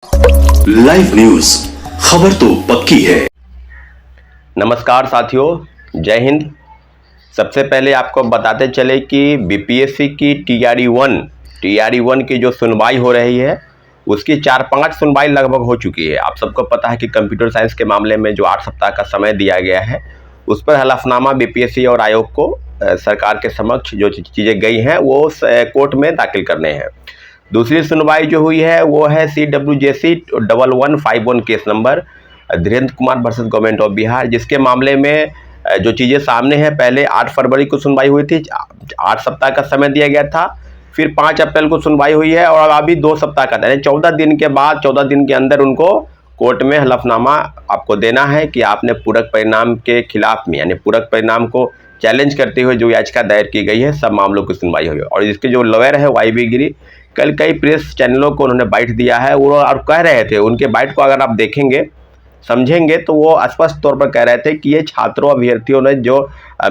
Live news, खबर तो पक्की है। नमस्कार साथियों, जय हिंद। सबसे पहले आपको बताते चले कि बीपीएससी की टीआरई 1 की जो सुनवाई हो रही है उसकी 4-5 सुनवाई लगभग हो चुकी है। आप सबको पता है कि कंप्यूटर साइंस के मामले में जो 8 सप्ताह का समय दिया गया है उस पर हलफनामा बीपीएससी और आयोग को सरकार के समक्ष जो चीज़ें गई हैं वो कोर्ट में दाखिल करने हैं। दूसरी सुनवाई जो हुई है वो है CWJC 1151 case number Dhirendra Kumar versus government of Bihar, जिसके मामले में जो चीज़ें सामने हैं, पहले 8 फरवरी को सुनवाई हुई थी, 8 सप्ताह का समय दिया गया था। फिर 5 अप्रैल को सुनवाई हुई है और अभी 2 सप्ताह का, यानी 14 दिन के बाद 14 दिन के अंदर उनको कोर्ट में हलफनामा आपको देना है कि आपने पूरक परिणाम के खिलाफ में, यानी पूरक परिणाम को चैलेंज करते हुए जो याचिका दायर की गई है, सब मामलों की सुनवाई हुई। और इसके जो लॉयर है YB गिरी, कल कई प्रेस चैनलों को उन्होंने बाइट दिया है वो, और कह रहे थे, उनके बाइट को अगर आप देखेंगे समझेंगे तो वो स्पष्ट तौर पर कह रहे थे कि ये छात्रों अभ्यर्थियों ने जो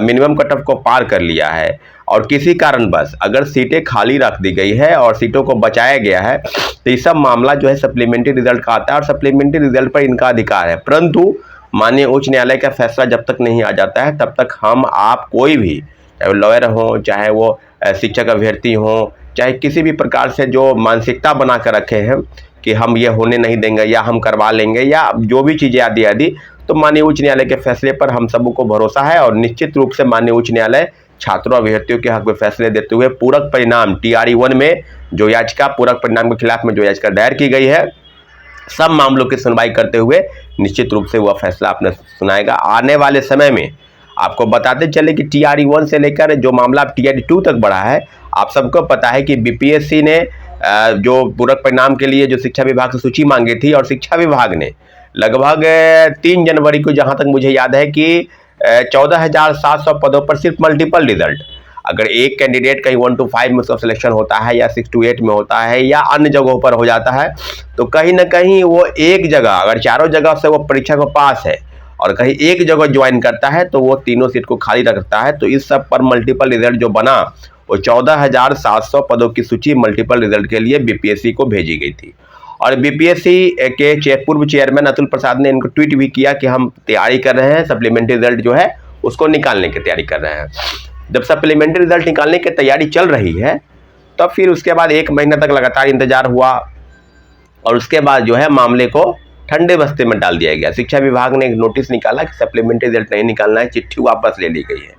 मिनिमम कट ऑफ को पार कर लिया है और किसी कारणवश अगर सीटें खाली रख दी गई है और सीटों को बचाया गया है तो ये सब मामला जो है सप्लीमेंट्री रिजल्ट का आता है और सप्लीमेंट्री रिजल्ट पर इनका अधिकार है। परंतु माननीय उच्च न्यायालय का फैसला जब तक नहीं आ जाता है तब तक हम आप कोई भी, चाहे वो लॉयर हो, चाहे वो शिक्षक अभ्यर्थी हो, चाहे किसी भी प्रकार से जो मानसिकता बना कर रखे हैं कि हम ये होने नहीं देंगे या हम करवा लेंगे या जो भी चीज़ें आदि, तो माननीय उच्च न्यायालय के फैसले पर हम सबको भरोसा है और निश्चित रूप से माननीय उच्च न्यायालय छात्रों अभ्यर्थियों के हक में फैसले देते हुए पूरक परिणाम TRE 1 में जो याचिका पूरक परिणाम के खिलाफ में जो याचिका दायर की गई है, सब मामलों की सुनवाई करते हुए निश्चित रूप से वह फैसला आपने सुनाएगा आने वाले समय में। आपको बताते चले कि TRE 1 से लेकर जो मामला TRE 2 तक बढ़ा है, आप सबको पता है कि बीपीएससी ने जो पूरक परिणाम के लिए जो शिक्षा विभाग से सूची मांगी थी और शिक्षा विभाग ने लगभग 3 जनवरी को, जहां तक मुझे याद है कि 14,700 पदों पर सिर्फ मल्टीपल रिजल्ट, अगर एक कैंडिडेट कहीं 1 to 5 में उसका सिलेक्शन होता है या 6 to 8 में होता है या अन्य जगहों पर हो जाता है, तो कहीं ना कहीं वो एक जगह, अगर चारों जगह से वो परीक्षा को पास है और कहीं एक जगह ज्वाइन करता है तो वो तीनों सीट को खाली रखता है। तो इस सब पर मल्टीपल रिजल्ट जो बना वो 14,700 पदों की सूची मल्टीपल रिजल्ट के लिए बीपीएससी को भेजी गई थी। और बीपीएससी के पूर्व चेयरमैन अतुल प्रसाद ने इनको ट्वीट भी किया कि हम तैयारी कर रहे हैं, सप्लीमेंट्री रिजल्ट जो है उसको निकालने की तैयारी कर रहे हैं। जब सप्लीमेंट्री रिजल्ट निकालने की तैयारी चल रही है तब फिर उसके बाद 1 महीना तक लगातार इंतजार हुआ और उसके बाद जो है मामले को ठंडे बस्ते में डाल दिया गया। शिक्षा विभाग ने एक नोटिस निकाला कि सप्लीमेंट्री रिजल्ट नहीं निकालना है, चिट्ठी वापस ले ली गई है।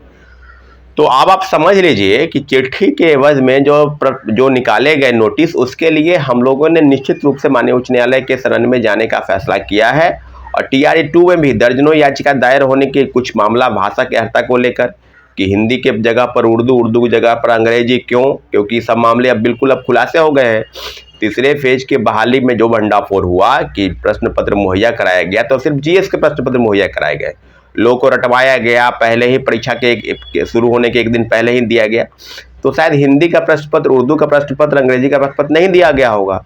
तो अब आप समझ लीजिए कि चिट्ठी के एवज में जो निकाले गए नोटिस, उसके लिए हम लोगों ने निश्चित रूप से माननीय उच्च न्यायालय के शरण में जाने का फैसला किया है। और TRE 2 में भी दर्जनों याचिका दायर होने के कुछ मामला भाषा की अर्हता को लेकर कि हिंदी के जगह पर उर्दू की जगह पर अंग्रेजी क्यों, क्योंकि सब मामले अब बिल्कुल खुलासे हो गए हैं। तीसरे फेज की बहाली में जो भंडाफोड़ हुआ कि प्रश्न पत्र मुहैया कराया गया, तो सिर्फ GS के प्रश्न पत्र मुहैया कराए गए, लोगों को रटवाया गया, पहले ही परीक्षा के शुरू होने के 1 दिन पहले ही दिया गया। तो शायद हिंदी का प्रश्न पत्र, उर्दू का प्रश्न पत्र, अंग्रेजी का प्रश्न पत्र नहीं दिया गया होगा,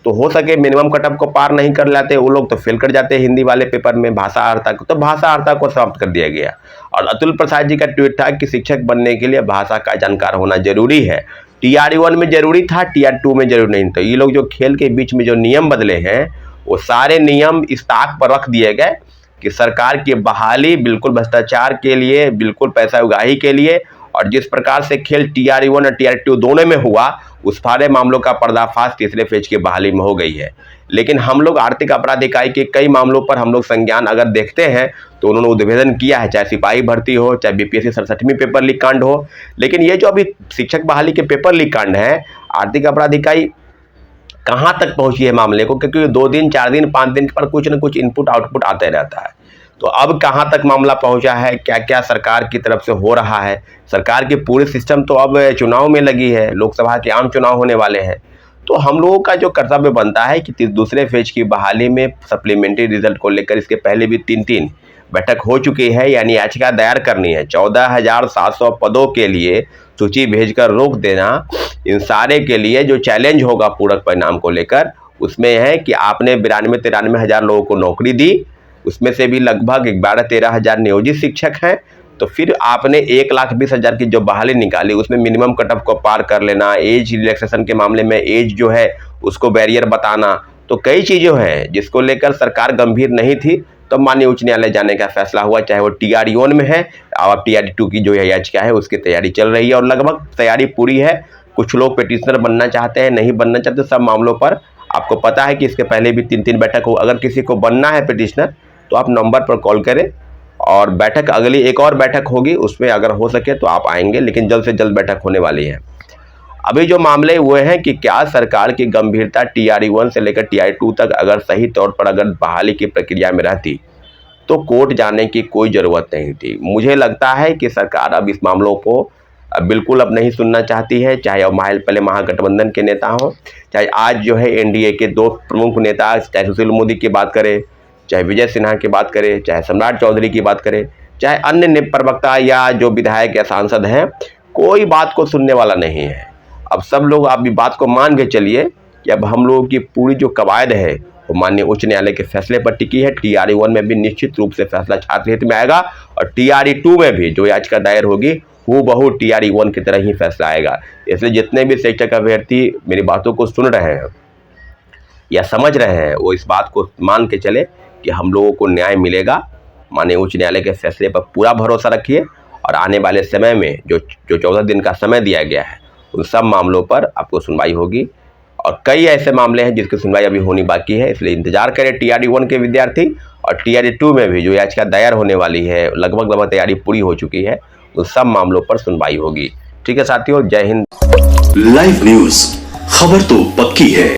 तो हो सके मिनिमम कट ऑफ को पार नहीं कर लाते वो लोग तो फेल कर जाते हिंदी वाले पेपर में भाषा अर्हता को, तो भाषा अर्हता को समाप्त कर दिया गया। और अतुल प्रसाद जी का ट्वीट था कि शिक्षक बनने के लिए भाषा का जानकार होना जरूरी है। TRE 1 में जरूरी था, TRE 2 में जरूरी नहीं था। ये लोग जो खेल के बीच में जो नियम बदले हैं वो सारे नियम इस ताक पर रख दिए गए कि सरकार की बहाली बिल्कुल भ्रष्टाचार के लिए, बिल्कुल पैसा उगाही के लिए, और जिस प्रकार से खेल TRE 1 और TRE 2 दोनों में हुआ उस सारे मामलों का पर्दाफाश तीसरे फेज की बहाली में हो गई है। लेकिन हम लोग आर्थिक अपराध इकाई के कई मामलों पर हम लोग संज्ञान अगर देखते हैं तो उन्होंने उद्भेदन किया है, चाहे सिपाही भर्ती हो, चाहे बीपीएससी 67वीं पेपर लीक कांड हो। लेकिन ये जो अभी शिक्षक बहाली के पेपर लीक कांड है, आर्थिक अपराध इकाई कहाँ तक पहुंची है मामले को, क्योंकि 2 दिन 4 दिन 5 दिन पर कुछ न कुछ इनपुट आउटपुट आते रहता है। तो अब कहाँ तक मामला पहुंचा है, क्या क्या सरकार की तरफ से हो रहा है। सरकार की पूरी सिस्टम तो अब चुनाव में लगी है, लोकसभा के आम चुनाव होने वाले हैं। तो हम लोगों का जो कर्तव्य बनता है कि दूसरे फेज की बहाली में सप्लीमेंट्री रिजल्ट को लेकर इसके पहले भी 3 बैठक हो चुकी है, यानी याचिका दायर करनी है। 14,700 पदों के लिए सूची भेजकर रोक देना, इन सारे के लिए जो चैलेंज होगा पूरक परिणाम को लेकर उसमें है कि आपने 92-93 हज़ार लोगों को नौकरी दी, उसमें से भी लगभग 12-13 हज़ार नियोजित शिक्षक हैं। तो फिर आपने 1,20,000 की जो बहाली निकाली उसमें मिनिमम कट ऑफ को पार कर लेना, एज रिलैक्सेशन के मामले में एज जो है उसको बैरियर बताना, तो कई चीज़ें हैं जिसको लेकर सरकार गंभीर नहीं थी, तो माननीय उच्च न्यायालय जाने का फैसला हुआ, चाहे वो TRE-1 में है और TRE-2 की जो याचिका है उसकी तैयारी चल रही है और लगभग तैयारी पूरी है। कुछ लोग पिटिशनर बनना चाहते हैं, नहीं बनना चाहते, सब मामलों पर आपको पता है कि इसके पहले भी 3-3 बैठक हो। अगर किसी को बनना है पिटिशनर तो आप नंबर पर कॉल करें और बैठक अगली एक और बैठक होगी, उसमें अगर हो सके तो आप आएंगे, लेकिन जल्द से जल्द बैठक होने वाली है। अभी जो मामले हुए हैं कि क्या सरकार की गंभीरता TRE-1 से लेकर TRE-2 तक अगर सही तौर पर अगर बहाली की प्रक्रिया में रहती तो कोर्ट जाने की कोई ज़रूरत नहीं थी। मुझे लगता है कि सरकार अब इस मामलों को बिल्कुल अब नहीं सुनना चाहती है, चाहे अब पहले महागठबंधन के नेता हों, चाहे आज जो है NDA के 2 प्रमुख नेता, चाहे सुशील मोदी की बात करें, चाहे विजय सिन्हा की बात करें, चाहे सम्राट चौधरी की बात करें, चाहे अन्य प्रवक्ता या जो विधायक या सांसद हैं, कोई बात को सुनने वाला नहीं है। अब सब लोग आप भी बात को मान के चलिए कि अब हम लोगों की पूरी जो कवायद है वो माननीय उच्च न्यायालय के फैसले पर टिकी है। TRE-1 में भी निश्चित रूप से फैसला छात्र हित में आएगा और TRE-2 में भी जो याचिका दायर होगी हूबहू TRE-1 की तरह ही फैसला आएगा। इसलिए जितने भी शिक्षक अभ्यर्थी मेरी बातों को सुन रहे हैं या समझ रहे हैं वो इस बात को मान के चले कि हम लोगों को न्याय मिलेगा। माननीय उच्च न्यायालय के फैसले पर पूरा भरोसा रखिए और आने वाले समय में जो 14 दिन का समय दिया गया है उन सब मामलों पर आपको सुनवाई होगी और कई ऐसे मामले हैं जिसकी सुनवाई अभी होनी बाकी है। इसलिए इंतजार करें TRE-1 के विद्यार्थी और TRE-2 में भी जो याचिका दायर होने वाली है, लगभग तैयारी पूरी हो चुकी है, उन सब मामलों पर सुनवाई होगी। ठीक है साथियों, जय हिंद। लाइव न्यूज, खबर तो पक्की है।